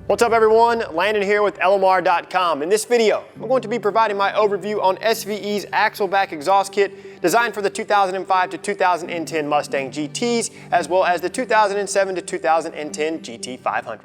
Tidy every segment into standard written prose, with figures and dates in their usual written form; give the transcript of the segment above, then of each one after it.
What's up everyone, Landon here with LMR.com. In this video, I'm going to be providing my overview on SVE's axle back exhaust kit designed for the 2005 to 2010 Mustang GTs, as well as the 2007 to 2010 GT500.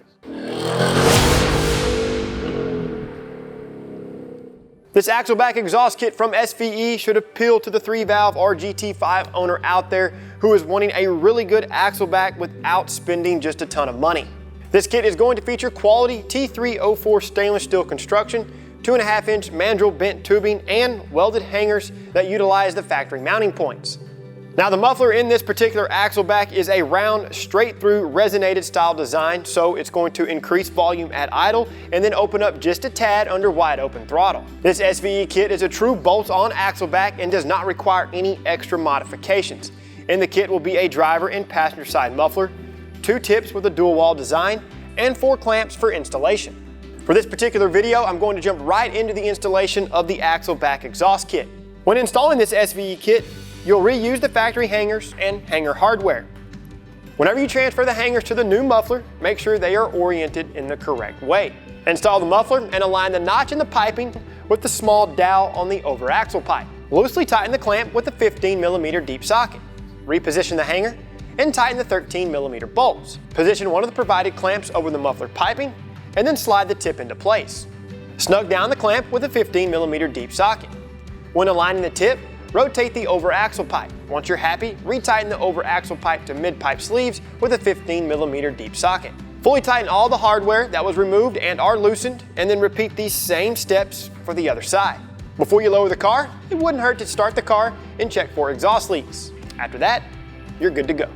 This axle back exhaust kit from SVE should appeal to the 3-valve or GT5 owner out there who is wanting a really good axle back without spending just a ton of money. This kit is going to feature quality T304 stainless steel construction, 2.5-inch Mandrel bent tubing, and welded hangers that utilize the factory mounting points. Now the muffler in this particular axle back is a round, straight through resonated style design, so it's going to increase volume at idle and then open up just a tad under wide open throttle. This SVE kit is a true bolt-on axle back and does not require any extra modifications. In the kit will be a driver and passenger side muffler, 2 tips with a dual wall design, and 4 clamps for installation. For this particular video, I'm going to jump right into the installation of the axle back exhaust kit. When installing this SVE kit, you'll reuse the factory hangers and hanger hardware. Whenever you transfer the hangers to the new muffler, make sure they are oriented in the correct way. Install the muffler and align the notch in the piping with the small dowel on the over axle pipe. Loosely tighten the clamp with a 15mm deep socket. Reposition the hanger and tighten the 13mm bolts. Position one of the provided clamps over the muffler piping and then slide the tip into place. Snug down the clamp with a 15mm deep socket. When aligning the tip, rotate the over axle pipe. Once you're happy, retighten the over axle pipe to mid-pipe sleeves with a 15mm deep socket. Fully tighten all the hardware that was removed and are loosened, and then repeat these same steps for the other side. Before you lower the car, it wouldn't hurt to start the car and check for exhaust leaks. After that, you're good to go.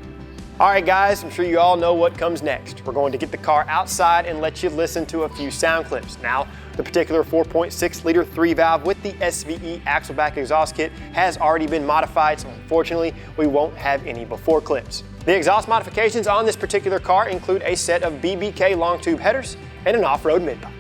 Alright guys, I'm sure you all know what comes next. We're going to get the car outside and let you listen to a few sound clips. Now, the particular 4.6 liter 3-valve with the SVE axle back exhaust kit has already been modified, so unfortunately we won't have any before clips. The exhaust modifications on this particular car include a set of BBK long tube headers and an off-road mid-pipe.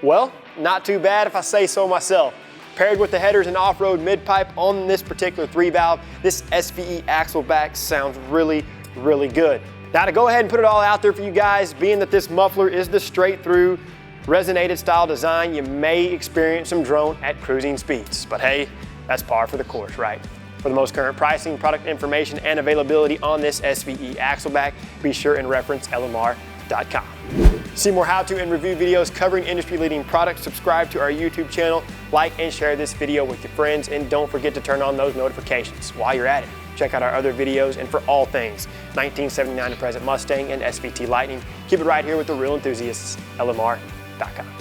Well, not too bad if I say so myself. Paired with the headers and off-road mid-pipe on this particular 3-valve, this SVE axle back sounds really, really good. Now to go ahead and put it all out there for you guys, being that this muffler is the straight-through resonated style design, you may experience some drone at cruising speeds. But hey, that's par for the course, right? For the most current pricing, product information, and availability on this SVE axle back, be sure and reference LMR.com. See more how-to and review videos covering industry-leading products, subscribe to our YouTube channel, like and share this video with your friends, and don't forget to turn on those notifications. While you're at it, check out our other videos, and for all things 1979 to present Mustang and SVT Lightning, keep it right here with the real enthusiasts, LMR.com.